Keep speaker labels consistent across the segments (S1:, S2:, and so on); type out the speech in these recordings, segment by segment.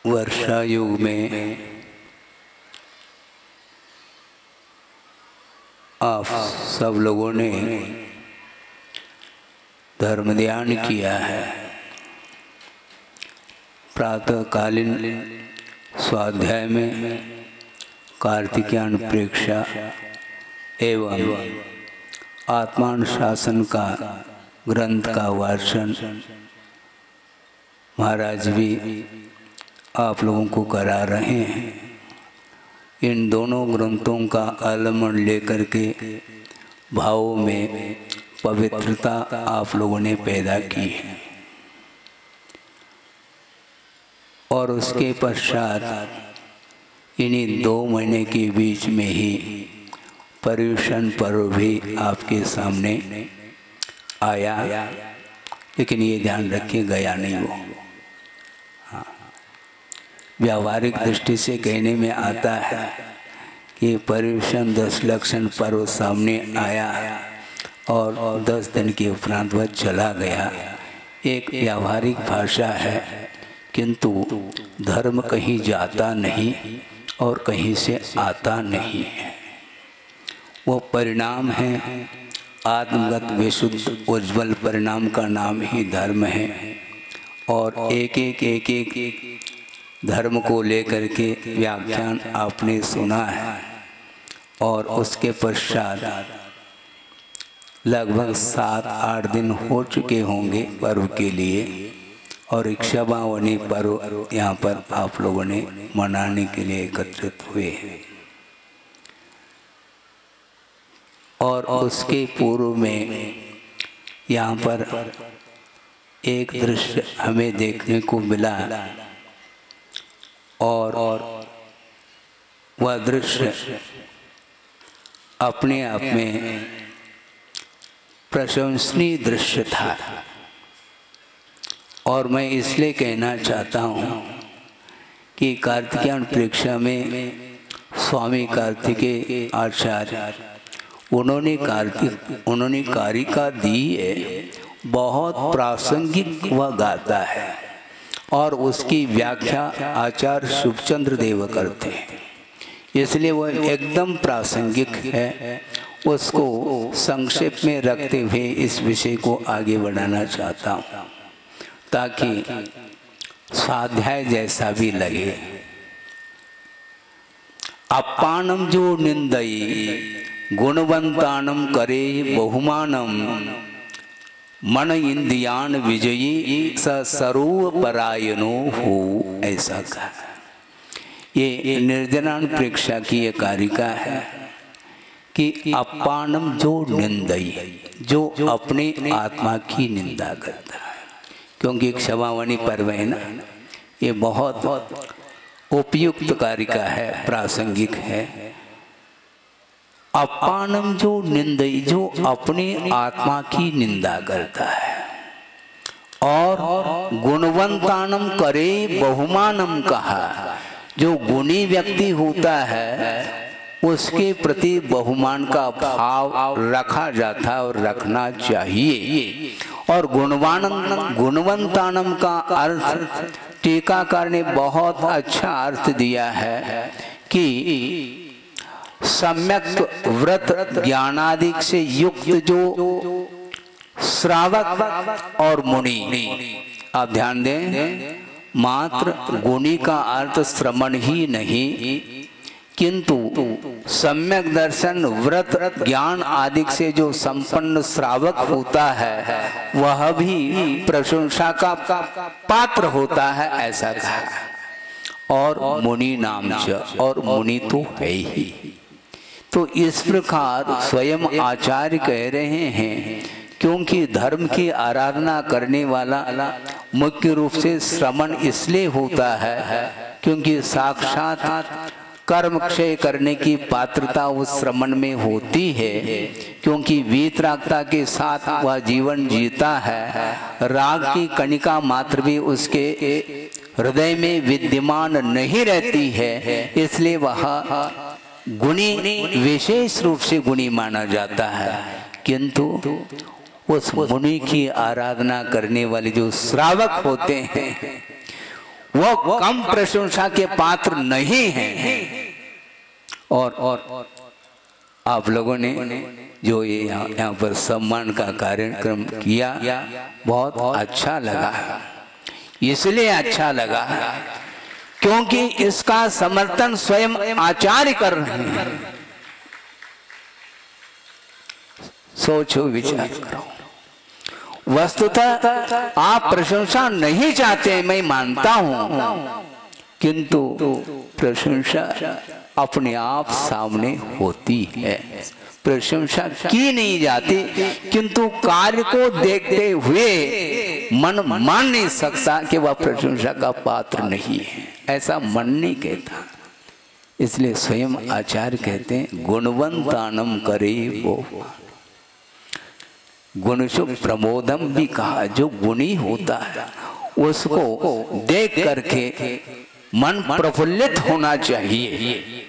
S1: वर्षा युग में आप सब लोगों ने धर्म ध्यान किया है। प्रातःकालीन स्वाध्याय में कार्तिकेयन प्रेक्षा एवं आत्मानुशासन का ग्रंथ का वाचन महाराज भी आप लोगों को करा रहे हैं। इन दोनों ग्रंथों का आलम्बन लेकर के भावों में पवित्रता आप लोगों ने पैदा की है और उसके पश्चात इन्हीं 2 महीने के बीच में ही पर्युषण पर्व भी आपके सामने आया, लेकिन ये ध्यान रखिए गया नहीं वो। हाँ, व्यावहारिक दृष्टि से कहने में आता है कि पर्युषण 10 लक्षण पर्व सामने आया और 10 दिन के उपरांत वह चला गया। एक व्यावहारिक भाषा है, किंतु धर्म कहीं जाता नहीं और कहीं से आता नहीं है। वो परिणाम है, आत्मगत विशुद्ध उज्ज्वल परिणाम का नाम ही धर्म है। और एक धर्म को लेकर के व्याख्यान आपने सुना है और उसके पश्चात लगभग 7-8 दिन हो चुके होंगे पर्व के लिए और इक्षावावनी पर्व यहाँ पर आप लोगों ने मनाने के लिए एकत्रित हुए हैं। और उसके पूर्व में यहाँ पर एक दृश्य हमें देखने को मिला और वह दृश्य अपने आप में प्रशंसनीय दृश्य था। और मैं इसलिए कहना चाहता हूँ कि कार्तिकेयन प्रेक्षा में स्वामी कार्तिकेय आचार्य उन्होंने कारिका दी है, बहुत प्रासंगिक वह गाता है और उसकी व्याख्या आचार्य शुभचंद्र देव करते हैं, इसलिए वह एकदम प्रासंगिक है। उसको संक्षेप में रखते हुए इस विषय को आगे बढ़ाना चाहता हूँ ताकि स्वाध्याय जैसा भी लगे। अपानम जो निंदई गुणवंतानम करे बहुमानम मन इंद्रियान विजयी स सर्व परायणो हो, ऐसा कहा। ये निर्जनान प्रेक्षा की ये कारिका है कि अपानम जो निंदई, जो अपने आत्मा की निंदा करता है, क्योंकि क्षमावनी पर्व है ना, ये बहुत उपयुक्त कारिका है, प्रासंगिक है। अपानम जो निंदई, जो अपने आत्मा की निंदा करता है, और गुणवंतानम करे बहुमानम कहा, जो गुणी व्यक्ति होता है उसके प्रति बहुमान का भाव रखा जाता है और रखना चाहिए। और गुणवंतानम का अर्थ टीकाकार ने बहुत अच्छा अर्थ दिया है कि सम्यक व्रत ज्ञानादि से युक्त जो श्रावक और मुनि। आप ध्यान दें, मात्र गुणी का अर्थ श्रवण ही नहीं, किंतु सम्यक दर्शन व्रत ज्ञान आदि से जो संपन्न श्रावक होता है वह भी प्रशंसा का पात्र होता है, ऐसा कहा। और मुनि नाम च, और मुनि तो है ही। तो इस प्रकार स्वयं आचार्य कह रहे हैं, क्योंकि धर्म की आराधना करने वाला मुख्य रूप से श्रवण इसलिए होता है क्योंकि साक्षात कर्म क्षय करने की पात्रता उस श्रवण में होती है, क्योंकि वीतरागता के साथ वह जीवन जीता है। राग की कणिका मात्र भी उसके हृदय में विद्यमान नहीं रहती है, इसलिए वह गुणी, विशेष रूप से गुणी माना जाता है। किंतु उस मुनि की आराधना करने वाले जो श्रावक होते हैं वो कम प्रशंसा के पात्र नहीं हैं। और आप लोगों ने जो ये यहाँ पर सम्मान का कार्यक्रम किया, बहुत अच्छा लगा। इसलिए अच्छा लगा क्योंकि इसका समर्थन स्वयं आचार्य कर रहे हैं। सोचो, विचार करो। वस्तुतः आप प्रशंसा नहीं चाहते, मैं मानता हूं, किंतु प्रशंसा अपने आप सामने होती है। प्रशंसा की नहीं जाती, किंतु कार्य को देखते हुए मन मान नहीं सकता कि वह प्रशंसा का पात्र नहीं है, ऐसा मन नहीं कहता। इसलिए स्वयं आचार्य कहते हैं, गुणवंतानम करे वो। गुणशु प्रमोदम भी कहा, जो गुणी होता है उसको देख करके मन प्रफुल्लित होना चाहिए।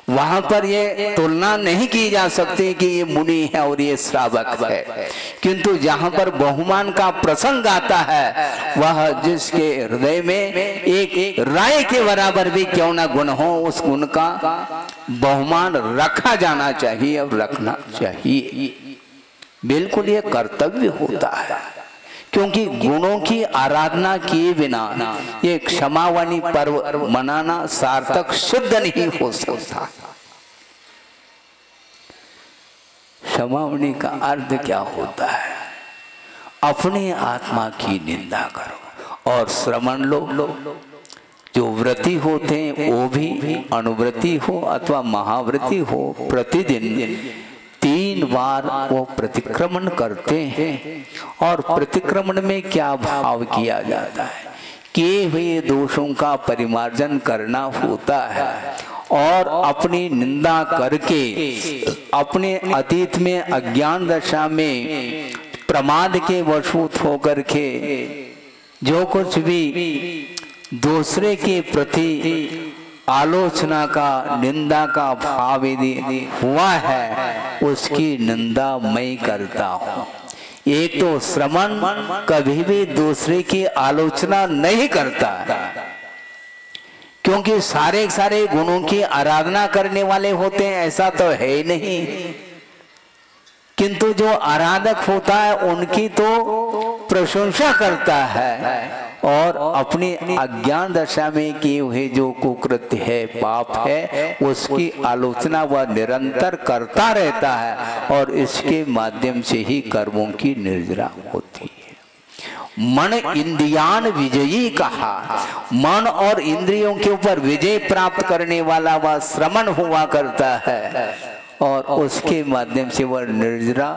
S1: वहां पर ये तुलना नहीं की जा सकती कि ये मुनि है और ये श्रावक है, किंतु जहां पर बहुमान का प्रसंग आता है, वह जिसके हृदय में एक राय के बराबर भी क्यों ना गुण हो, उस गुण का बहुमान रखा जाना चाहिए और रखना चाहिए। बिल्कुल ये कर्तव्य होता है, क्योंकि गुणों की आराधना किए बिना ये क्षमावानी पर्व मनाना सार्थक सिद्ध नहीं हो सकता। क्षमावानी का अर्थ क्या होता है? अपने आत्मा की निंदा करो और श्रमण लो। जो व्रती होते हैं वो भी अनुव्रती हो अथवा महाव्रती हो, प्रतिदिन 3 बार वो प्रतिक्रमण करते हैं। और प्रतिक्रमण में क्या भाव किया जाता है? किए हुए दोषों का परिमार्जन करना होता है और अपनी निंदा करके अपने अतीत में अज्ञान दशा में प्रमाद के वशूत होकर के जो कुछ भी दूसरे के प्रति आलोचना का, निंदा का भाव यदि हुआ है, उसकी निंदा मैं करता हूँ। एक तो श्रमण कभी भी दूसरे की आलोचना नहीं करता है, क्योंकि सारे गुणों की आराधना करने वाले होते हैं, ऐसा तो है ही नहीं। किंतु जो आराधक होता है उनकी तो प्रशंसा करता है और अपनी अज्ञान दशा में किए हुए जो कुकृत्य है, पाप है, उसकी आलोचना वह निरंतर करता रहता है और इसके माध्यम से ही कर्मों की निर्जरा होती है। मन इंद्रियान विजयी कहा, मन और इंद्रियों के ऊपर विजय प्राप्त करने वाला वह श्रमण हुआ करता है और उसके माध्यम से वह निर्जरा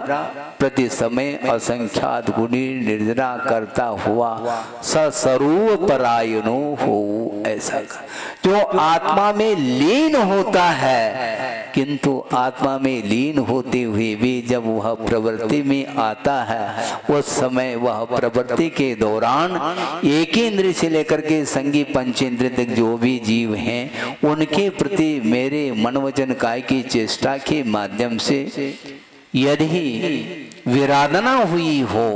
S1: प्रति समय असंख्यात गुणी निर्जरा करता हुआ सस्वरूप परायणो हो। ऐसा जो आत्मा में लीन होता है, किंतु आत्मा में लीन होते हुए भी जब वह प्रवृत्ति में आता है, उस समय वह प्रवृत्ति के दौरान एक इंद्रिय से लेकर के संगी पंचेंद्रिय तक जो भी जीव हैं, उनके प्रति मेरे मन वचन काय की चेष्टा के माध्यम से यदि विराधना हुई हो,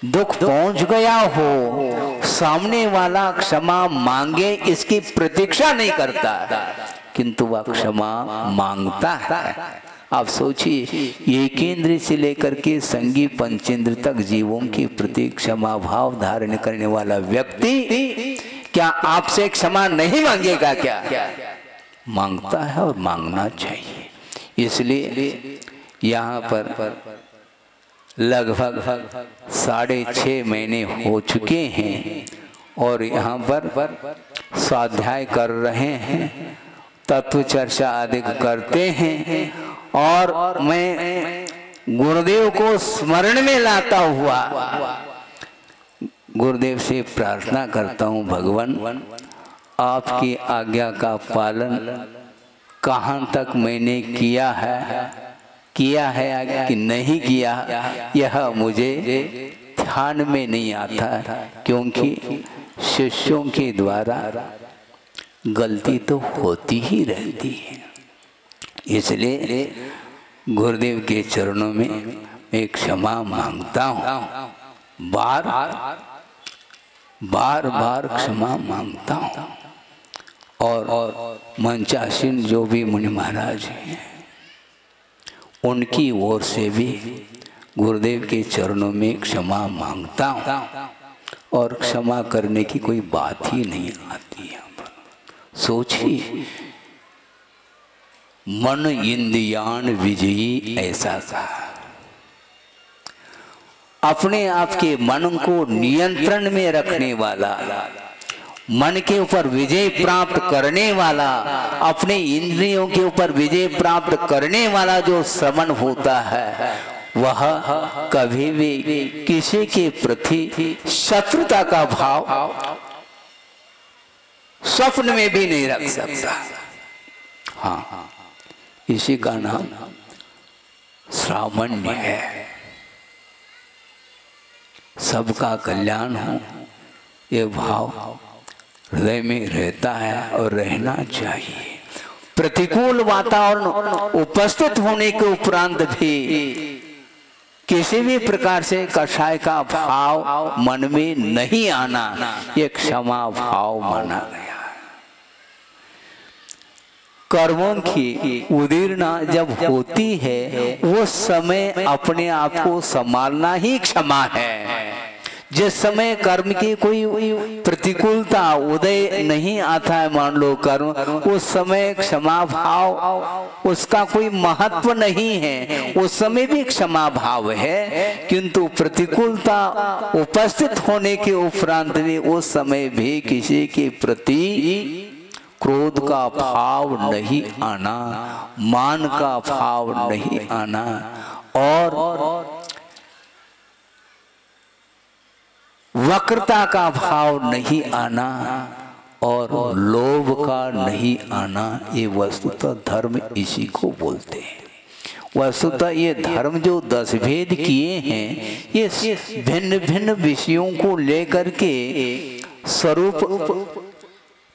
S1: दुख पहुंच गया हो, सामने वाला क्षमा मांगे इसकी प्रतीक्षा नहीं करता, किंतु वह क्षमा मांगता है। आप सोचिए, एक इंद्रिय से लेकर के संगी पंचेंद्र तक जीवों के प्रति क्षमा भाव धारण करने वाला व्यक्ति क्या आपसे क्षमा नहीं मांगेगा? क्या मांगता है और मांगना चाहिए। इसलिए यहाँ पर लगभग 6.5 महीने हो चुके हैं और यहाँ पर स्वाध्याय कर रहे हैं, तत्व चर्चा आदि करते हैं और मैं गुरुदेव को स्मरण में लाता हुआ गुरुदेव से प्रार्थना करता हूँ, भगवान आपकी आज्ञा का पालन कहाँ तक मैंने किया है कि नहीं किया, यह मुझे ध्यान में नहीं आता, क्योंकि शिष्यों के द्वारा गलती तो होती ही रहती है। इसलिए गुरुदेव के चरणों में मैं क्षमा मांगता हूँ। बार बार बार क्षमा मांगता हूँ। और मंचासीन जो भी मुनि महाराज हैं उनकी ओर से भी गुरुदेव के चरणों में क्षमा मांगता हूँ। और क्षमा करने की कोई बात ही नहीं आती है। सोचिए, मन इंद्रियान विजयी ऐसा कहा। अपने आप के मन को नियंत्रण में रखने वाला, मन के ऊपर विजय प्राप्त करने वाला, अपने इंद्रियों के ऊपर विजय प्राप्त करने वाला जो श्रवण होता है वह कभी भी किसी के प्रति शत्रुता का भाव स्वप्न में भी नहीं रख सकता। हाँ, इसी का नाम श्रावण्य है। सबका कल्याण हो ये भाव हृदय में रहता है और रहना चाहिए। प्रतिकूल वातावरण उपस्थित होने के उपरांत भी किसी भी प्रकार से कषाय का भाव मन में नहीं आना, ये क्षमा भाव माना गया। कर्मों की उदीर्णा जब होती है वो समय अपने आप को संभालना ही क्षमा है। जिस समय कर्म की कोई प्रतिकूलता उदय नहीं आता है, मान लो कर्म, उस समय क्षमा भाव उसका कोई महत्व नहीं है। उस समय भी क्षमा भाव है, किंतु प्रतिकूलता उपस्थित होने के उपरांत भी उस समय भी किसी के प्रति क्रोध का भाव नहीं आना, मान का भाव नहीं आना, और वक्रता का भाव नहीं आना, और लोभ का नहीं आना। ये वस्तुतः धर्म इसी को बोलते हैं। वस्तुतः ये धर्म जो 10 भेद किए हैं, ये भिन्न भिन्न विषयों को लेकर के स्वरूप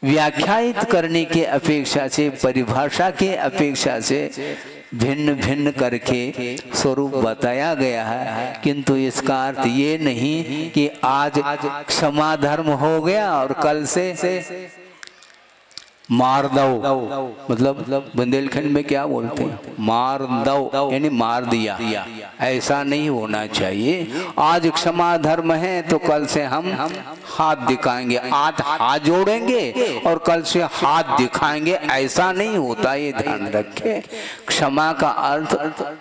S1: व्याख्यायित करने के अपेक्षा से, परिभाषा के अपेक्षा से भिन्न भिन्न करके स्वरूप बताया गया है। किंतु इसका अर्थ ये नहीं कि आज क्षमा धर्म हो गया और कल से मार दो, मतलब बुंदेलखंड में क्या बोलते हैं, मार दो यानी मार दिया। ऐसा नहीं होना चाहिए। आज क्षमा धर्म है तो कल से हम हाथ दिखाएंगे, आज हाथ जोड़ेंगे और कल से हाथ दिखाएंगे, ऐसा नहीं होता। ये ध्यान रखें। क्षमा का अर्थ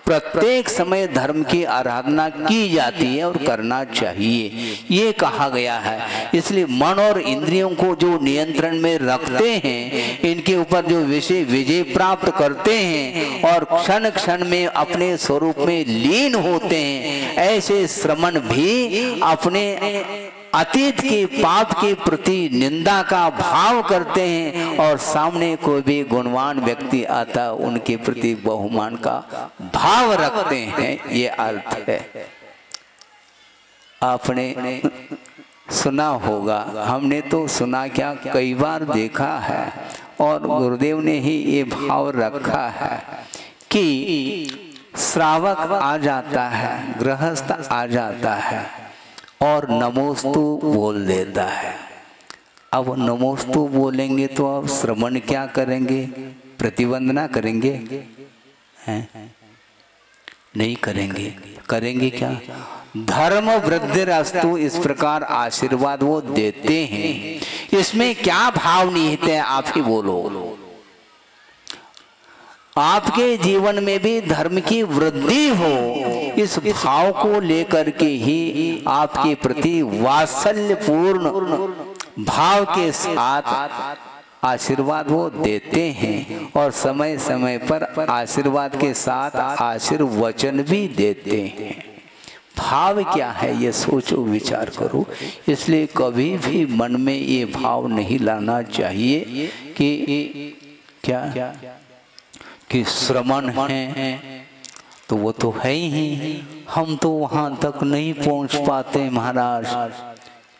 S1: प्रत्येक समय धर्म की आराधना की जाती है और करना चाहिए, ये कहा गया है। इसलिए मन और इंद्रियों को जो नियंत्रण में रखते हैं, इनके ऊपर जो विजय प्राप्त करते हैं और क्षण क्षण में अपने स्वरूप में लीन होते हैं, ऐसे श्रमण भी अपने अतीत के पाप के प्रति निंदा का भाव करते हैं और सामने कोई भी गुणवान व्यक्ति आता उनके प्रति बहुमान का भाव रखते हैं। ये अर्थ है। आपने सुना होगा, हमने तो सुना क्या, कई बार देखा है, और गुरुदेव ने ही ये भाव रखा है कि श्रावक आ जाता है, गृहस्थ आ जाता है और नमोस्तु बोल देता है। अब नमोस्तु बोलेंगे तो अब श्रवण क्या करेंगे, प्रतिवंदना करेंगे? हैं? नहीं करेंगे। करेंगे क्या? धर्म वृद्धिरस्तु, इस प्रकार आशीर्वाद वो देते हैं। इसमें क्या भाव निहित है, आप ही बोलो। आपके जीवन में भी धर्म की वृद्धि हो, इस भाव को लेकर के ही आपके प्रति वात्सल्यपूर्ण भाव के साथ आशीर्वाद वो देते हैं और समय समय पर आशीर्वाद के साथ आशीर्वचन भी देते हैं। भाव क्या है ये सोचो, विचार करो। इसलिए कभी भी मन में ये भाव नहीं लाना चाहिए कि क्या कि श्रमण है तो वो तो है ही, हम तो वहां तक नहीं पहुंच पाते महाराज।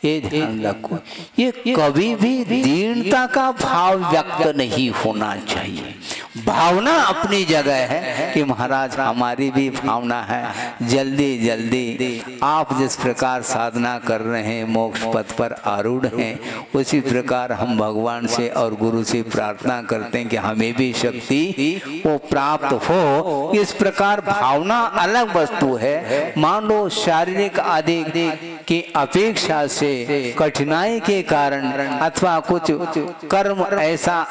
S1: ये ध्यान रखो, ये कभी भी दीनता का भाव व्यक्त नहीं होना चाहिए। भावना अपनी जगह है कि महाराज हमारी भी भावना है, जल्दी जल्दी आप जिस प्रकार साधना कर रहे हैं, मोक्ष पथ पर आरूढ़ हैं, उसी प्रकार हम भगवान से और गुरु से प्रार्थना करते हैं कि हमें भी शक्ति वो प्राप्त हो। इस प्रकार भावना अलग वस्तु है। मान लो शारीरिक आदि की अपेक्षा से कठिनाई के कारण अथवा कुछ कर्म ऐसा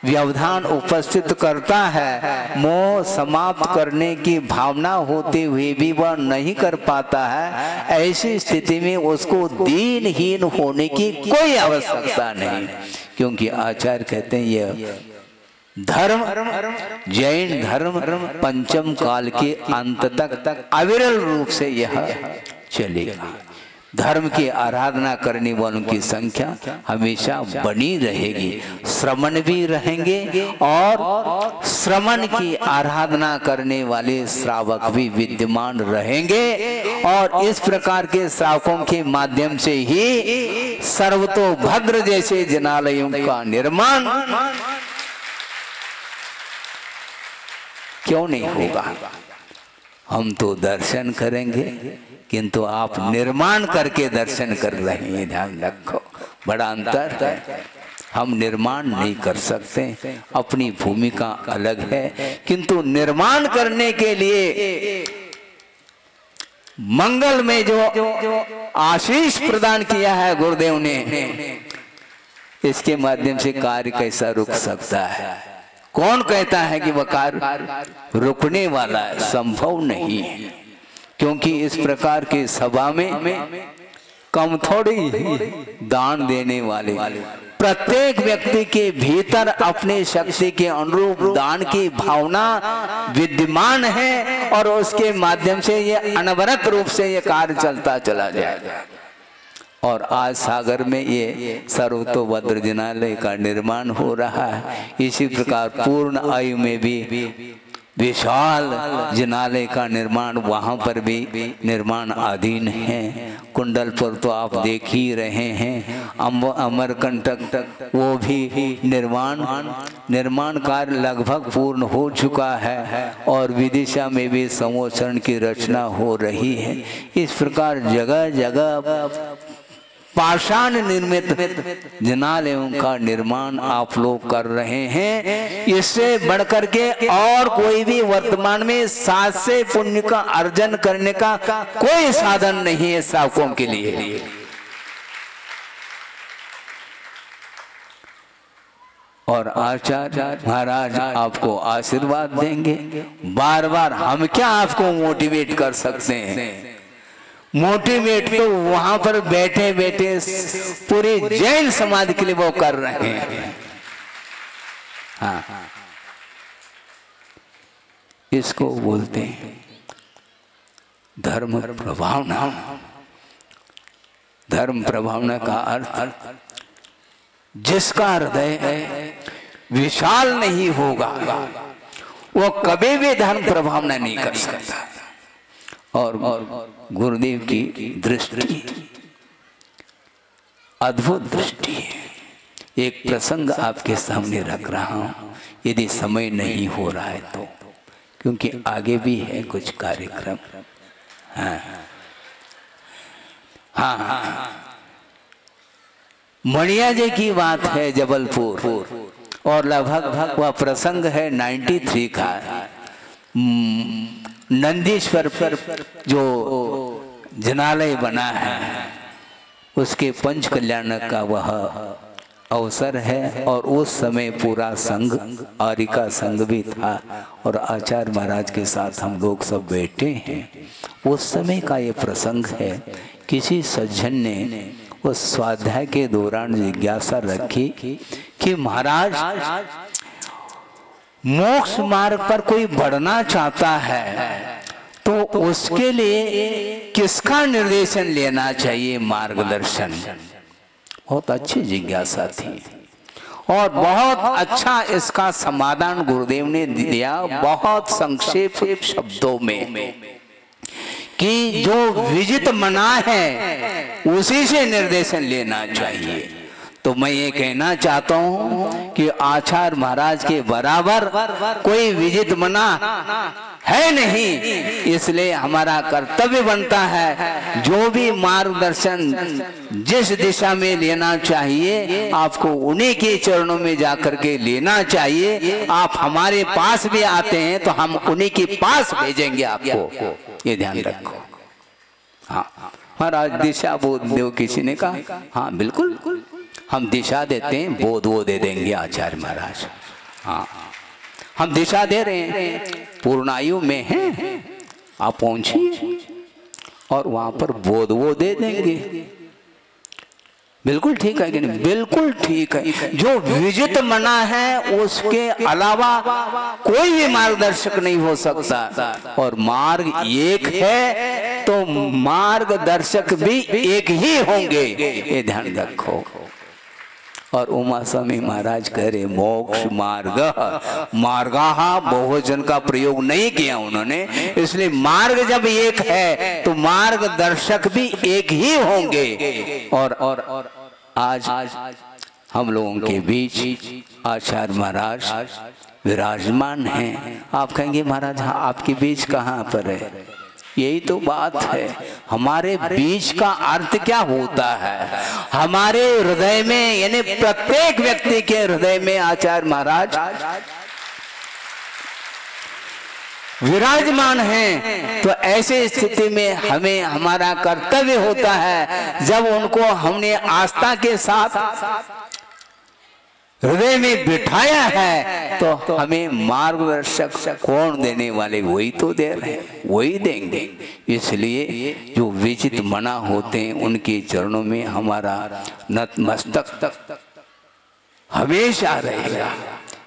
S1: व्यवधान उपस्थित करता है, मोह समाप्त करने की भावना होते हुए भी वह नहीं कर पाता है, ऐसी स्थिति में उसको दीनहीन होने की कोई आवश्यकता नहीं, क्योंकि आचार्य कहते हैं यह धर्म, जैन धर्म पंचम काल के अंत तक अविरल रूप से यह चलेगा। धर्म की आराधना करने वालों की संख्या हमेशा बनी रहेगी, श्रमण भी रहेंगे और श्रमण की आराधना करने वाले श्रावक भी विद्यमान रहेंगे, और इस प्रकार के श्रावकों के माध्यम से ही सर्वतोभद्र जैसे जनालयों का निर्माण क्यों नहीं होगा। हम तो दर्शन करेंगे, किंतु आप निर्माण करके दर्शन कर रहे हैं, ध्यान रखो, बड़ा अंतर है। हम निर्माण नहीं कर सकते, अपनी भूमिका अलग है, किंतु निर्माण करने के लिए मंगल में जो आशीष प्रदान किया है गुरुदेव ने, इसके माध्यम से कार्य कैसा रुक सकता है? कौन कहता है कि वह कार्य रुकने वाला है? संभव नहीं है, क्योंकि इस प्रकार की सभा में कम थोड़ी दान देने वाले, प्रत्येक व्यक्ति के भीतर अपने शक्ति के अनुरूप दान की भावना विद्यमान है, और उसके माध्यम से ये अनवरत रूप से ये कार्य चलता चला जाएगा। और आज सागर में ये सर्वतोभद्र जिनालय का निर्माण हो रहा है। इसी प्रकार पूर्ण आयु में भी विशाल जिनालय का निर्माण वहाँ पर भी निर्माण अधीन है। कुंडलपुर तो आप देख ही रहे हैं, अमरकंटक तक वो भी निर्माण कार्य लगभग पूर्ण हो चुका है, और विदिशा में भी समोचरण की रचना हो रही है। इस प्रकार जगह जगह पाषाण निर्मित जिनालयों का निर्माण आप लोग कर रहे हैं। इससे बढ़कर के और कोई भी वर्तमान में साथ से पुण्य का अर्जन करने का कोई साधन नहीं है श्रावकों के लिए। और आचार्य महाराज आपको आशीर्वाद देंगे। बार बार हम क्या आपको मोटिवेट कर सकते हैं? मोटिवेट तो वहां पर बैठे बैठे पूरे जैन समाज के लिए वो कर रहे हैं। हाँ, इसको बोलते हैं धर्म प्रभावना। धर्म प्रभावना का अर्थ जिसका हृदय विशाल नहीं होगा वो कभी भी धर्म प्रभावना नहीं कर सकता। और गुरुदेव की दृष्टि अद्भुत दृष्टि है। एक प्रसंग आपके सामने रख रहा हूं, यदि समय नहीं हो रहा है तो, क्योंकि आगे भी है कुछ कार्यक्रम। हाँ हाँ हाँ, मणिया जी की बात है जबलपुर, और लगभग वह प्रसंग है 93 का। नंदीश्वर पर जो जिनालय बना है उसके पंच कल्याण का वह अवसर है, और उस समय पूरा संघ, आरिका संघ भी था, और आचार्य महाराज के साथ हम लोग सब बैठे हैं। उस समय का ये प्रसंग है। किसी सज्जन ने उस स्वाध्याय के दौरान जिज्ञासा रखी कि महाराज मोक्ष मार्ग पर कोई बढ़ना चाहता है तो उसके लिए किसका निर्देशन लेना चाहिए, मार्गदर्शन? बहुत अच्छी जिज्ञासा थी, और बहुत अच्छा इसका समाधान गुरुदेव ने दिया, बहुत संक्षेप शब्दों में, कि जो विजित मना है उसी से निर्देशन लेना चाहिए। तो मैं ये कहना चाहता हूँ कि आचार्य महाराज के बराबर कोई विजित मना है नहीं, इसलिए हमारा कर्तव्य बनता है जो भी मार्गदर्शन जिस दिशा में लेना चाहिए आपको उन्हीं के चरणों में जाकर के लेना चाहिए। आप हमारे पास भी आते हैं तो हम उन्हीं के पास भेजेंगे आपको, ये ध्यान रखो। हाँ महाराज दिशा बोध दो किसी ने कहा, हाँ बिल्कुल हम दिशा देते हैं, बोध वो दे देंगे आचार्य महाराज। हाँ हम दिशा दे रहे हैं, पूर्णायु में हैं, आप पहुंचिए और वहां पर बोध वो दे देंगे। बिल्कुल ठीक है कि नहीं? बिल्कुल ठीक है। जो विजित मना है उसके अलावा कोई भी मार्गदर्शक नहीं हो सकता, और मार्ग एक है तो मार्गदर्शक भी एक ही होंगे, ये ध्यान रखो। और उमा स्वामी महाराज कह रहे मोक्ष मार्ग, मार्गा बहुवचन का प्रयोग नहीं किया उन्होंने, इसलिए मार्ग जब एक है तो मार्गदर्शक भी एक ही होंगे। और आज हम लोगों के बीच आचार्य महाराज विराजमान हैं। आप कहेंगे महाराज हाँ आपके बीच कहाँ पर है? यही तो बात है, हमारे बीच का अर्थ क्या होता है? हमारे हृदय में, यानी प्रत्येक व्यक्ति के हृदय में आचार्य महाराज विराजमान हैं। तो ऐसे स्थिति में हमें हमारा कर्तव्य होता है, जब उनको हमने आस्था के साथ हृदय में बिठाया है तो हमें मार्गदर्शक कौन देने वाले? वही तो दे रहे हैं, वही देंगे। इसलिए जो विजित मना होते हैं उनके चरणों में हमारा नतमस्तक हमेशा रहेगा।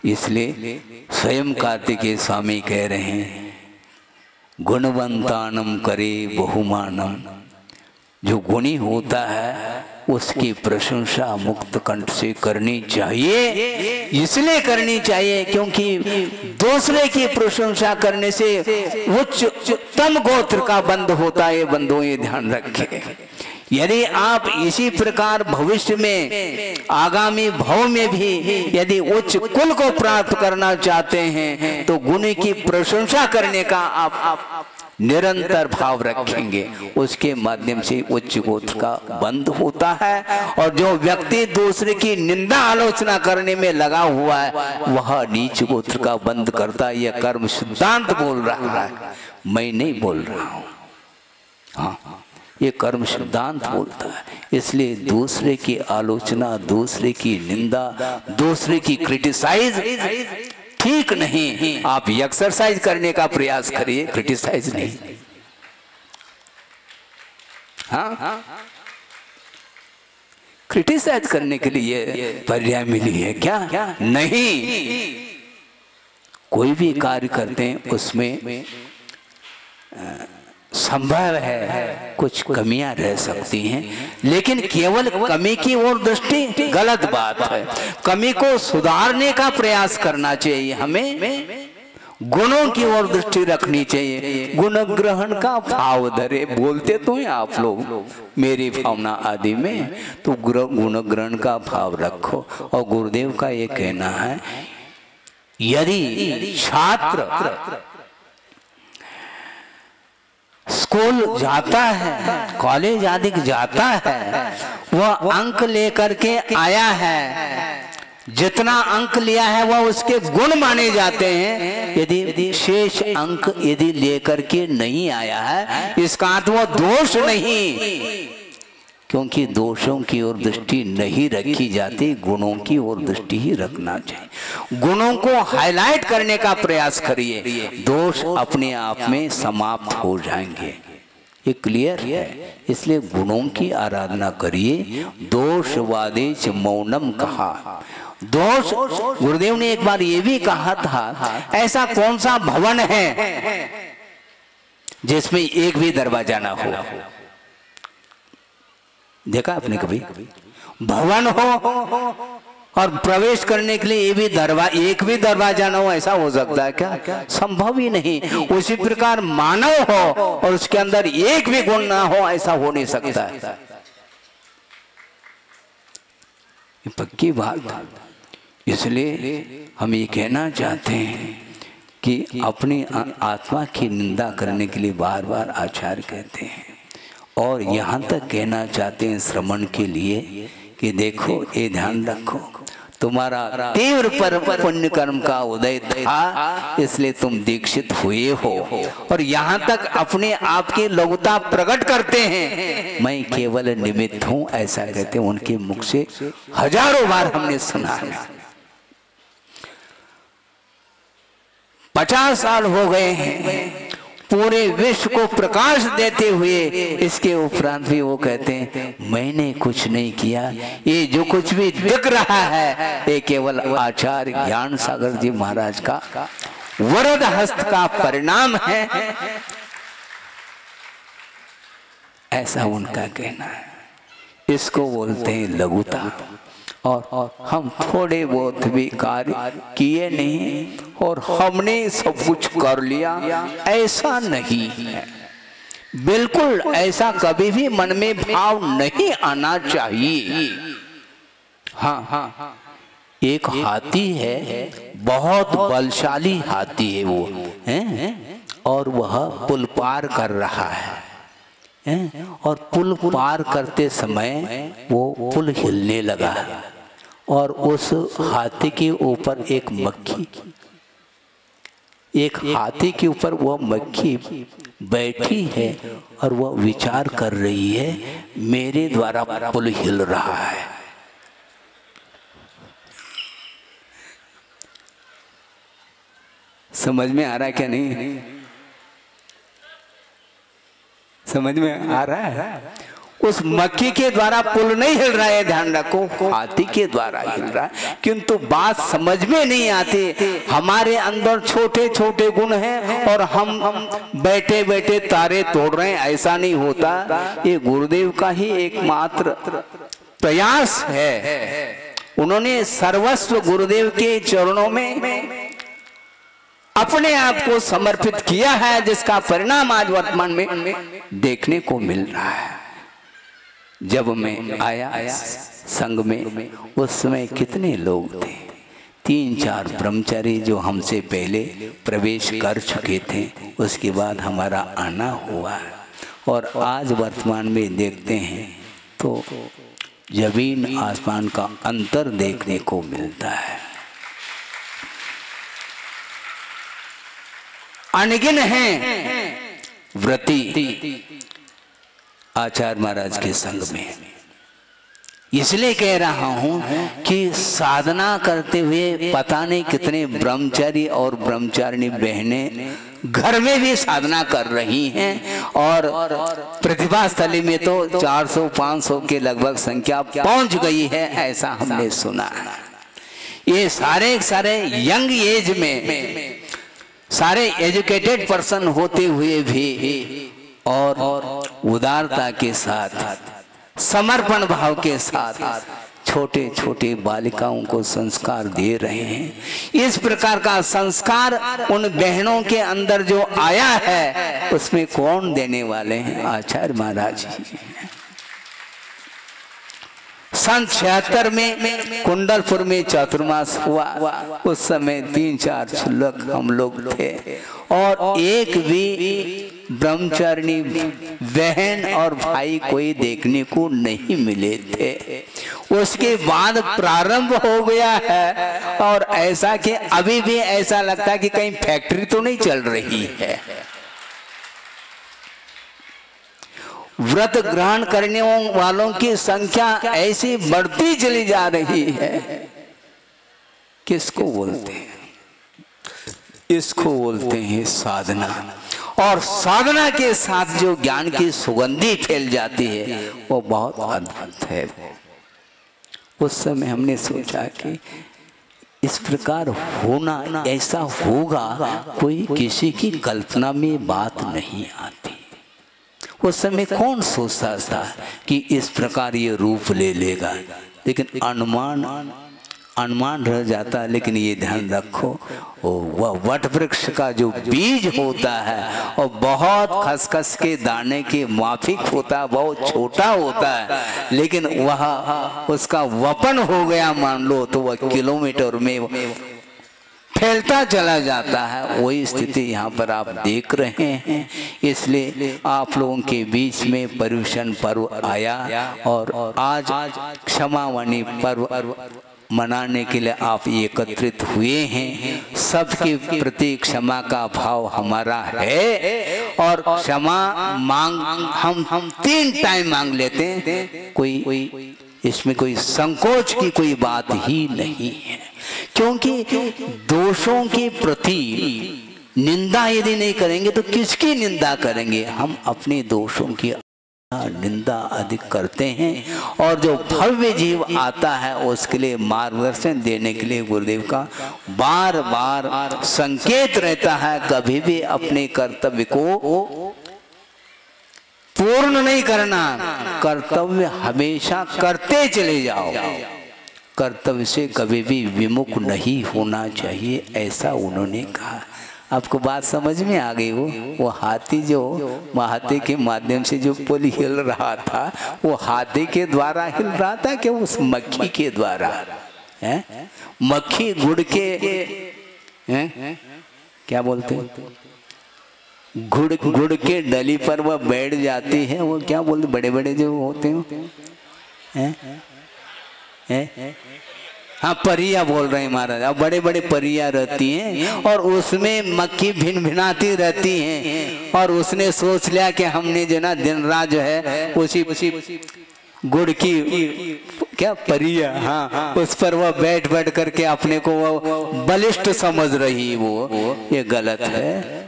S1: इसलिए स्वयं कार्तिकेय स्वामी कह रहे हैं गुणवंतानम करे बहुमानम, जो गुणी होता है उसकी प्रशंसा मुक्त कंठ से करनी चाहिए। इसलिए करनी चाहिए क्योंकि दूसरे की प्रशंसा करने से उच्चतम गोत्र का बंध होता है। बंधुओं ये ध्यान रखें, यदि आप इसी प्रकार भविष्य में आगामी भव में भी यदि उच्च कुल को प्राप्त करना चाहते हैं तो गुण की प्रशंसा करने का आप निरंतर भाव रखेंगे, उसके माध्यम से उच्च गोत्र का बंध होता है। और जो व्यक्ति दूसरे की निंदा आलोचना करने में लगा हुआ है वह नीच गोत्र का बंध करता है। यह कर्म सिद्धांत बोल रहा है, मैं नहीं बोल रहा हूँ। हाँ ये कर्म सिद्धांत बोलता है। इसलिए दूसरे की आलोचना, दूसरे की निंदा, दूसरे की क्रिटिसाइज ठीक नहीं। आप एक्सरसाइज करने का प्रयास करिए, क्रिटिसाइज नहीं। हाँ क्रिटिसाइज करने के लिए पर्याय मिली है क्या? नहीं। कोई भी कार्य करते हैं उसमें संभव है कुछ कमियां रह सकती हैं, लेकिन केवल कमी की ओर दृष्टि गलत बात है। कमी को सुधारने का प्रयास करना चाहिए, हमें गुणों की ओर दृष्टि रखनी चाहिए। गुण ग्रहण का भाव धरे, बोलते तो हैं आप लोग मेरी भावना आदि में, तो गुण ग्रहण का भाव रखो। और गुरुदेव का ये कहना है यदि छात्र स्कूल जाता है, कॉलेज आदि जाता है, वह अंक लेकर के आया है, जितना अंक लिया है वह उसके गुण माने जाते हैं। यदि शेष अंक यदि लेकर के नहीं आया है इसका अर्थ वो दोष नहीं, क्योंकि दोषों की ओर दृष्टि नहीं रखी जाती, गुणों की ओर दृष्टि ही रखना चाहिए। गुणों को हाईलाइट करने का प्रयास करिए, दोष अपने आप में समाप्त हो जाएंगे। ये क्लियर है। इसलिए गुणों की आराधना करिए। दोषवादे च मौनम कहा। दोष, गुरुदेव ने एक बार ये भी कहा था, ऐसा कौन सा भवन है जिसमें एक भी दरवाजा ना हो? देखा आपने कभी? भवन हो और प्रवेश करने के लिए एक भी दरवाजा ना हो, ऐसा हो सकता है क्या? संभव ही नहीं। उसी प्रकार मानव हो और उसके अंदर एक भी गुण ना हो, ऐसा हो नहीं सकता है। पक्की बात। इसलिए हम ये कहना चाहते हैं कि अपनी आत्मा की निंदा करने के लिए बार बार आचार्य कहते हैं, और यहाँ तक कहना चाहते हैं श्रवण के लिए कि देखो ये ध्यान रखो, तुम्हारा तीव्र पर पुण्य कर्म का उदय था, इसलिए तुम दीक्षित हुए हो। और यहाँ तक अपने आप की लघुता प्रकट करते हैं, मैं केवल निमित्त हूँ, ऐसा कहते हैं। उनके मुख से हजारों बार हमने सुना है। 50 साल हो गए हैं पूरे विश्व को प्रकाश देते हुए, इसके उपरांत भी वो कहते हैं मैंने कुछ नहीं किया, ये जो कुछ भी दिख रहा है ये केवल आचार्य ज्ञान सागर जी महाराज का वरद हस्त का परिणाम है। ऐसा उनका कहना है। इसको बोलते हैं लघुता। और हम थोड़े बहुत भी कार्य किए नहीं और हमने सब कुछ कर लिया, ऐसा नहीं है। बिल्कुल ऐसा कभी भी मन में भाव नहीं आना चाहिए। हाँ, एक हाथी है, बहुत बलशाली हाथी है वो है, और वह पुल पार कर रहा है, और पुल पार करते समय वो पुल हिलने लगा, और उस हाथी के ऊपर एक हाथी के ऊपर वह मक्खी बैठी है, और वह विचार कर रही है मेरे द्वारा पुल हिल रहा है। समझ में आ रहा है क्या? नहीं समझ में आ रहा है? उस मक्खी के द्वारा पुल नहीं हिल रहा है, ध्यान रखो, हाथी के द्वारा हिल रहा है। किंतु बात समझ में नहीं आती। हमारे अंदर छोटे छोटे गुण हैं और हम बैठे बैठे तारे तोड़ रहे हैं, ऐसा नहीं होता। ये गुरुदेव का ही एकमात्र प्रयास है। उन्होंने सर्वस्व गुरुदेव के चरणों में अपने आप को समर्पित किया है, जिसका परिणाम आज वर्तमान में देखने को मिल रहा है। जब मैं आया संघ में, उस समय कितने लोग थे? 3-4 ब्रह्मचारी जो हमसे पहले प्रवेश कर चुके थे, उसके बाद हमारा आना हुआ। और आज वर्तमान में देखते हैं तो जमीन आसमान का अंतर देखने को मिलता है। अनगिन हैं व्रती आचार्य महाराज के संग में। इसलिए कह रहा हूं कि साधना करते हुए पता नहीं कितने ब्रह्मचारी और ब्रह्मचारिणी बहनें घर में भी साधना कर रही हैं, और प्रतिभा स्थली में तो 400-500 के लगभग संख्या पहुंच गई है, ऐसा हमने सुना। ये सारे यंग एज में सारे एजुकेटेड पर्सन होते हुए भी और उदारता के साथ, समर्पण भाव के साथ छोटे छोटे बालिकाओं को संस्कार दे रहे हैं। इस प्रकार का संस्कार उन बहनों के अंदर जो आया है, उसमें कौन देने वाले हैं? आचार्य महाराज जी। सन 76 में कुंडलपुर में चातुर्मास हुआ। उस समय 3-4 छुल्लक हम लोग थे, और एक भी ब्रह्मचारिणी बहन और भाई कोई देखने को नहीं मिले थे। उसके बाद प्रारंभ हो गया है, और ऐसा कि अभी भी ऐसा लगता है कि कहीं फैक्ट्री तो नहीं चल रही है। व्रत ग्रहण करने वालों की संख्या ऐसी बढ़ती चली जा रही है। किसको बोलते हैं? इसको बोलते हैं साधना। और साधना के साथ जो ज्ञान की सुगंधी फैल जाती है, वो बहुत अद्भुत है। उस समय हमने सोचा कि इस प्रकार होना, ऐसा होगा, कोई किसी की कल्पना में बात नहीं आती। उस समय कौन सोचता था कि इस प्रकार ये रूप ले लेगा? लेकिन अनुमान अनुमान रह जाता, लेकिन ये ध्यान रखो वह वट वृक्ष का जो बीज होता है और बहुत खसखस के दाने के माफिक होता है, बहुत छोटा होता है, लेकिन वह उसका वपन हो गया मान लो तो वह किलोमीटर में फैलता चला जाता है। वही स्थिति यहाँ पर आप देख रहे हैं। इसलिए आप लोगों के बीच में पर्युषण पर्व आया और आज क्षमावाणी पर्व मनाने के लिए आप एकत्रित हुए हैं। सबके प्रति क्षमा का भाव हमारा है और क्षमा मांग हम 3 टाइम मांग लेते हैं। कोई इसमें कोई संकोच की कोई बात ही नहीं है, क्योंकि दोषों के प्रति निंदा यदि नहीं करेंगे तो किसकी निंदा करेंगे? हम अपने दोषों की निंदा अधिक करते हैं। और जो भव्य जीव आता है उसके लिए मार्गदर्शन देने के लिए गुरुदेव का बार बार संकेत रहता है, कभी भी अपने कर्तव्य को पूर्ण नहीं करना, कर्तव्य हमेशा करते चले जाओ, कर्तव्य से कभी भी विमुख नहीं होना चाहिए, ऐसा उन्होंने कहा। आपको बात समझ में आ गई? वो हाथी जो हाथी के माध्यम से जो पुल हिल रहा था, वो हाथी के द्वारा हिल रहा था कि उस मक्खी के द्वारा? मक्खी गुड़ के क्या बोलते हैं, गुड़ के डली पर वह बैठ जाती है, वो क्या बोलते, बड़े बड़े जो होते हैं हाँ परिया बोल रहे हैं महाराज। अब बड़े बड़े परिया रहती हैं और उसमें मक्खी भिन भिनाती रहती हैं, और उसने सोच लिया कि हमने जो ना दिन रात जो है उसी गुड़ की क्या परिया, हाँ उस पर वह बैठ बैठ करके अपने को वो बलिष्ठ समझ रही, वो ये गलत है।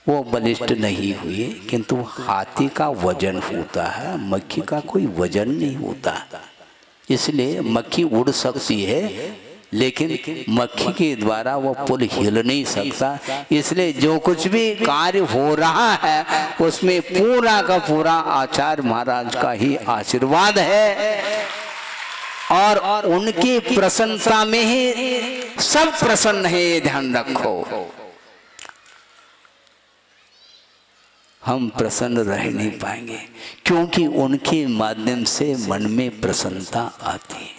S1: वो बलिष्ठ नहीं हुई, किंतु हाथी का वजन होता है, मक्खी का कोई वजन नहीं होता। इसलिए मक्खी उड़ सकती है लेकिन मक्खी के द्वारा वो पुल हिल नहीं सकता। इसलिए जो कुछ भी कार्य हो रहा है उसमें पूरा का पूरा आचार्य महाराज का ही आशीर्वाद है, और उनकी प्रसन्नता में ही सब प्रसन्न है, ये ध्यान रखो। हम प्रसन्न रह नहीं पाएंगे क्योंकि उनके माध्यम से मन में प्रसन्नता आती है।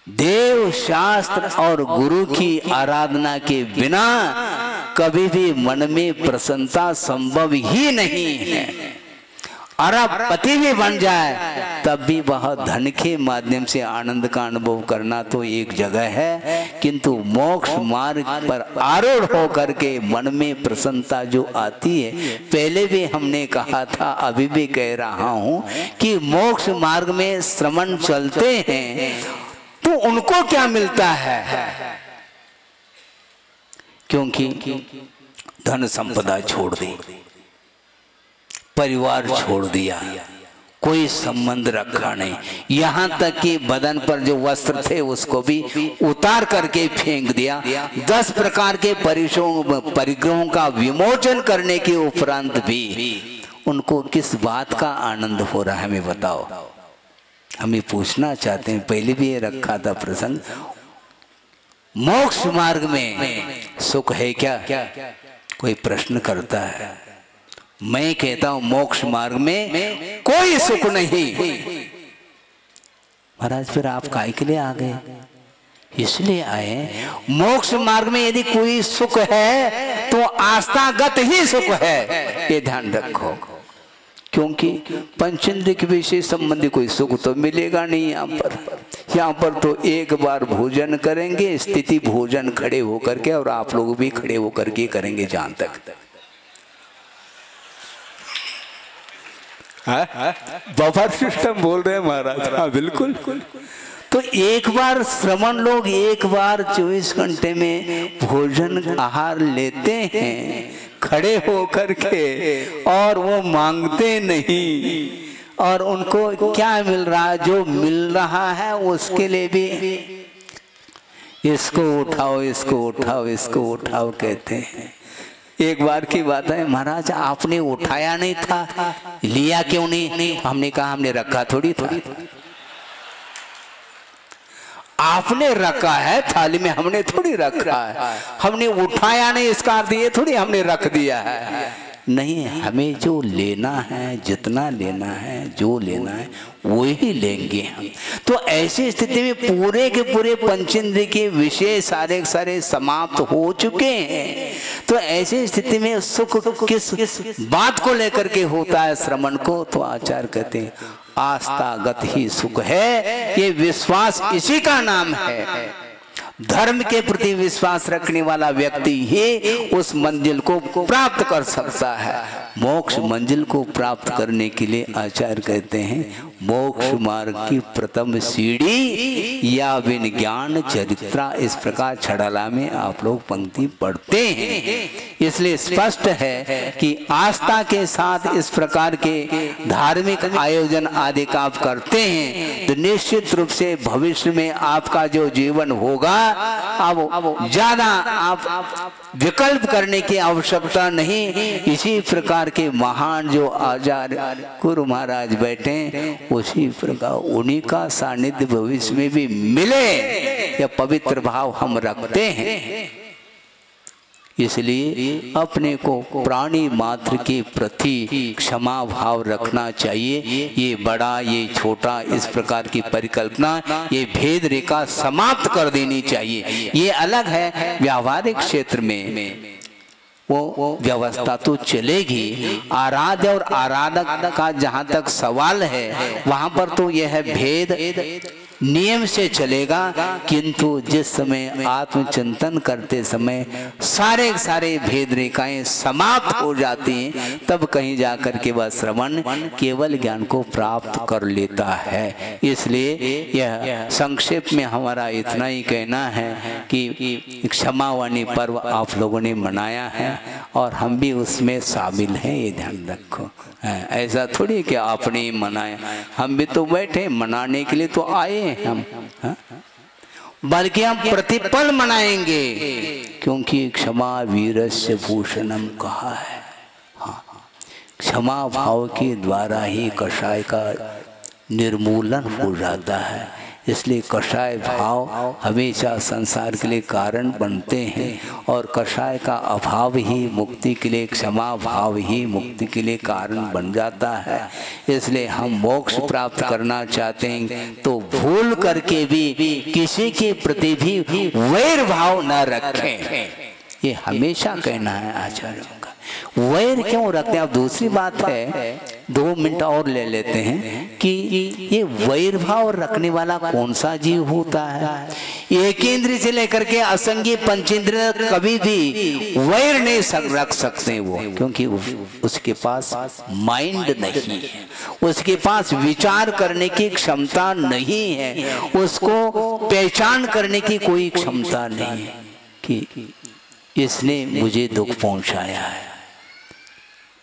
S1: देव शास्त्र और गुरु की आराधना के बिना कभी भी मन में प्रसन्नता संभव ही नहीं है। अरबपति भी बन जाए तब भी वह धन के माध्यम से आनंद का अनुभव करना तो एक जगह है, किंतु मोक्ष मार्ग पर आरूढ़ होकर के मन में प्रसन्नता जो आती है, पहले भी हमने कहा था अभी भी कह रहा हूं कि मोक्ष मार्ग में श्रमण चलते हैं तो उनको क्या मिलता है? क्योंकि धन संपदा छोड़ दी, परिवार छोड़ दिया, कोई संबंध रखा नहीं, यहाँ तक कि बदन पर जो वस्त्र थे उसको भी उतार करके फेंक दिया। 10 प्रकार के परिग्रहों का विमोचन करने के उपरांत भी उनको किस बात का आनंद हो रहा है हमें बताओ। हमें पूछना चाहते हैं, पहले भी ये रखा था प्रसंग, मोक्ष मार्ग में सुख है क्या? कोई प्रश्न करता है। मैं कहता हूं मोक्ष मार्ग में कोई सुख नहीं। महाराज फिर आप काहे के लिए आ गए? इसलिए आए, मोक्ष मार्ग में यदि कोई सुख है तो आस्थागत ही सुख है, ये ध्यान रखो। क्योंकि पंचेंद्रिय के विषय संबंधी कोई सुख तो मिलेगा नहीं यहाँ पर तो एक बार भोजन करेंगे, स्थिति भोजन खड़े होकर के, और आप लोग भी खड़े होकर के करेंगे जहां तक बफर सिस्टम बोल रहे हैं महाराज। हाँ बिल्कुल। तो एक बार श्रमण लोग एक बार 24 घंटे में भोजन आहार लेते हैं खड़े होकर के, और वो मांगते नहीं, और उनको क्या मिल रहा है? जो मिल रहा है उसके लिए भी इसको उठाओ, इसको उठाओ, इसको उठाओ कहते हैं। एक बार की बात है, महाराज आपने उठाया नहीं था, लिया क्यों नहीं? हमने कहा हमने रखा थोड़ी था। आपने रखा है थाली में, हमने थोड़ी रखा है। हमने उठाया नहीं इसका अर्थ ये थोड़ी हमने रख दिया है। नहीं, हमें जो लेना है, जितना लेना है, जो लेना है वो ही लेंगे हम। तो ऐसी स्थिति में पूरे के पूरे पंचेंद्रिय के विषय सारे सारे समाप्त हो चुके हैं। तो ऐसी स्थिति में सुख किस बात को लेकर के होता है श्रवण को? तो आचार्य कहते हैं आस्थागत ही सुख है। ये विश्वास इसी का नाम है। धर्म के प्रति विश्वास रखने वाला व्यक्ति ही उस मंजिल को प्राप्त कर सकता है। मोक्ष मंजिल को प्राप्त करने के लिए आचार्य कहते हैं मोक्ष मार्ग की प्रथम सीढ़ी या विज्ञान चरित्रा, इस प्रकार छड़ाला में आप लोग पंक्ति पढ़ते हैं। इसलिए स्पष्ट है कि आस्था के साथ इस प्रकार के धार्मिक आयोजन आदि का आप करते हैं तो निश्चित रूप से भविष्य में आपका जो जीवन होगा अब ज्यादा आप विकल्प करने की आवश्यकता नहीं। इसी प्रकार के महान जो आचार्य गुरु महाराज बैठे उसी प्रकार उन्हीं का सानिध्य भविष्य में भी मिले, यह पवित्र भाव हम रखते हैं। इसलिए अपने को प्राणी मात्र के प्रति क्षमा भाव रखना चाहिए। ये बड़ा ये छोटा इस प्रकार की परिकल्पना, ये भेद रेखा समाप्त कर देनी चाहिए। ये अलग है, व्यावहारिक क्षेत्र में वो व्यवस्था तो चलेगी। आराध्य और आराधक का जहाँ तक सवाल है वहाँ पर तो यह भेद नियम से चलेगा, किंतु जिस समय आत्मचिंतन करते समय सारे सारे भेद रेखाएं समाप्त हो जाती हैं तब कहीं जाकर के वह श्रवण केवल ज्ञान को प्राप्त कर लेता है। इसलिए यह संक्षेप में हमारा इतना ही कहना है कि क्षमावाणी पर्व आप लोगों ने मनाया है और हम भी उसमें शामिल हैं, ये ध्यान रखो। ऐसा थोड़ी कि आपने ही मनाया, हम भी तो बैठे मनाने के लिए तो आए हम, बल्कि हम प्रतिपल मनाएंगे क्योंकि क्षमा वीरस्य भूषणम कहा है। हाँ, क्षमा भाव के द्वारा ही कषाय का निर्मूलन हो जाता है। इसलिए कषाय भाव हमेशा संसार के लिए कारण बनते हैं और कषाय का अभाव ही मुक्ति के लिए, क्षमा भाव ही मुक्ति के लिए कारण बन जाता है। इसलिए हम मोक्ष प्राप्त करना चाहते हैं तो भूल करके भी किसी के प्रति भी वैर भाव न रखें, ये हमेशा कहना है आचार्यों का। वैर क्यों रखते हैं? अब दूसरी बात है, 2 मिनट और ले लेते हैं कि ये वैर भाव रखने वाला कौन सा जीव होता है? एक इंद्रिय से लेकर के असंगी पंचेंद्रिय कभी भी वैर नहीं रख सकते वो, क्योंकि उसके पास माइंड नहीं है, उसके पास विचार करने की क्षमता नहीं है, उसको पहचान करने की कोई क्षमता नहीं है कि इसने मुझे दुख पहुंचाया है।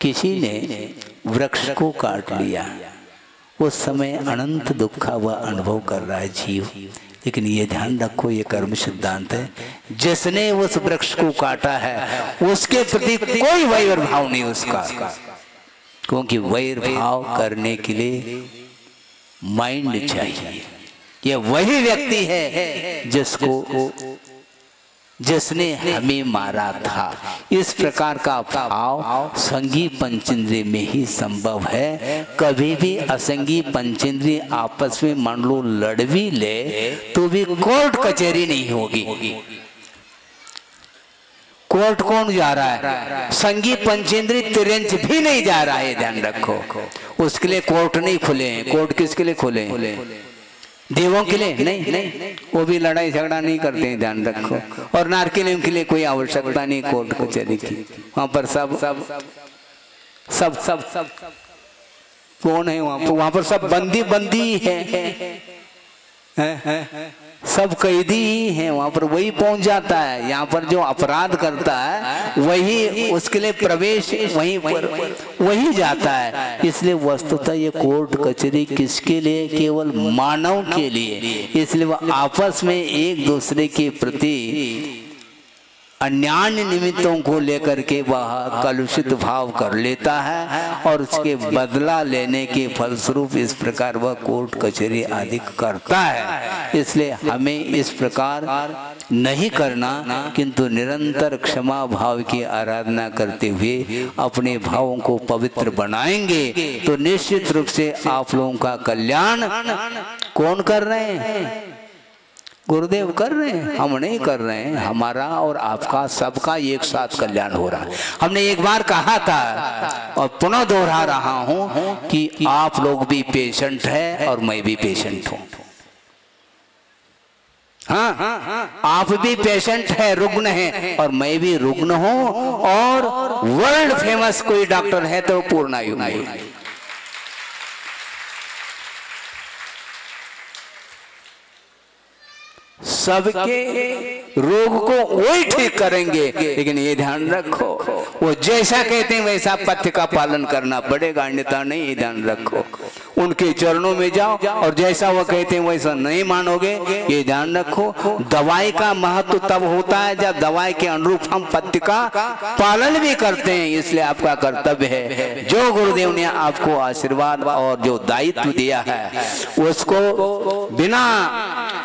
S1: किसी ने वृक्ष को काट लिया, उस समय अनंत दुख का वह अनुभव कर रहा है जीव, लेकिन ये ध्यान रखो ये कर्म सिद्धांत है, जिसने उस वृक्ष को काटा है उसके प्रति कोई वैर भाव नहीं उसका, क्योंकि वैर भाव करने के लिए माइंड चाहिए। ये वही व्यक्ति है जिसने हमें मारा था। इस प्रकार का भाव संगी पंचेंद्रिय में ही संभव है। कभी भी असंगी पंचेंद्रिय आपस में मान लो लड़ भी ले तो भी कोर्ट कचहरी नहीं होगी। कोर्ट कौन जा रहा है? संगी पंचेंद्रिय तिरंज भी नहीं जा रहा है, ध्यान रखो। उसके लिए कोर्ट नहीं खुले हैं। कोर्ट किसके लिए खुले हैं? देवों के लिए नहीं, वो भी लड़ाई झगड़ा नहीं करते हैं, ध्यान रखो। और नारकेलियों के लिए कोई आवश्यकता नहीं कोर्ट कचहरी की। वहां पर सब सब सब सब सब कौन है वहां पर सब बंदी है, सब कैदी ही हैं वहां पर। वही पहुंच जाता है। यहाँ पर जो अपराध करता है वही, उसके लिए प्रवेश वहीं पर वही जाता है। इसलिए वस्तुतः ये कोर्ट कचहरी किसके लिए? केवल मानव के लिए। इसलिए वह आपस में एक दूसरे के प्रति अन्यान्य निमित्तों को लेकर के वह कलुषित भाव कर लेता है और उसके बदला लेने के फलस्वरूप इस प्रकार वह कोर्ट कचहरी आदि करता है। इसलिए हमें इस प्रकार नहीं करना, किंतु निरंतर क्षमा भाव की आराधना करते हुए अपने भावों को पवित्र बनाएंगे तो निश्चित रूप से आप लोगों का कल्याण कौन कर रहे हैं? गुरुदेव कर रहे हैं, हम नहीं कर रहे हैं। हमारा और आपका सबका एक साथ कल्याण हो रहा है। हमने एक बार कहा था और पुनः दोहरा रहा हूं कि आप लोग भी पेशेंट है और मैं भी पेशेंट हूं। हाँ, आप भी पेशेंट है, रुग्ण है, और मैं भी रुग्ण हूं। और वर्ल्ड फेमस कोई डॉक्टर है तो पूर्णायु में। सबके रोग को वही ठीक करेंगे, लेकिन ये ध्यान रखो वो जैसा कहते हैं वैसा पथ्य का पालन करना पड़ेगा, अन्यथा नहीं। ये ध्यान रखो, उनके चरणों में जाओ और जैसा वो कहते हैं वैसा नहीं मानोगे, ये ध्यान रखो। दवाई का महत्व तब होता है जब दवाई के अनुरूप हम पथ्य का पालन भी करते हैं। इसलिए आपका कर्तव्य है, जो गुरुदेव ने आपको आशीर्वाद और जो दायित्व दिया है उसको बिना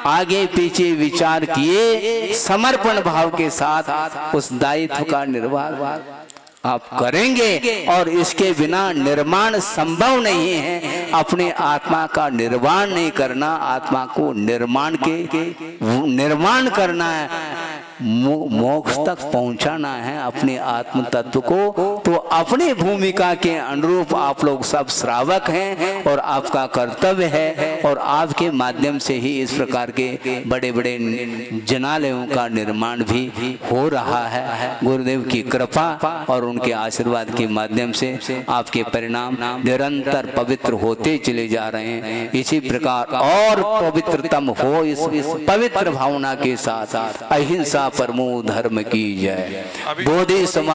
S1: आगे पीछे विचार किए समर्पण भाव के साथ उस दायित्व का निर्वाह आप करेंगे। और इसके बिना निर्माण संभव नहीं है। अपने आत्मा का निर्माण नहीं करना, आत्मा को निर्माण करना है, मोक्ष तक पहुंचाना है अपने आत्म तत्व को। तो अपनी भूमिका के अनुरूप आप लोग सब श्रावक हैं और आपका कर्तव्य है, और आपके माध्यम से ही इस प्रकार के बड़े बड़े जनालयों का निर्माण भी हो रहा है। गुरुदेव की कृपा और उनके आशीर्वाद के माध्यम से आपके परिणाम निरंतर पवित्र होते चले जा रहे हैं। इसी प्रकार और पवित्रतम हो इस पवित्र भावना के साथ अहिंसा परमो धर्म की जय। बोधि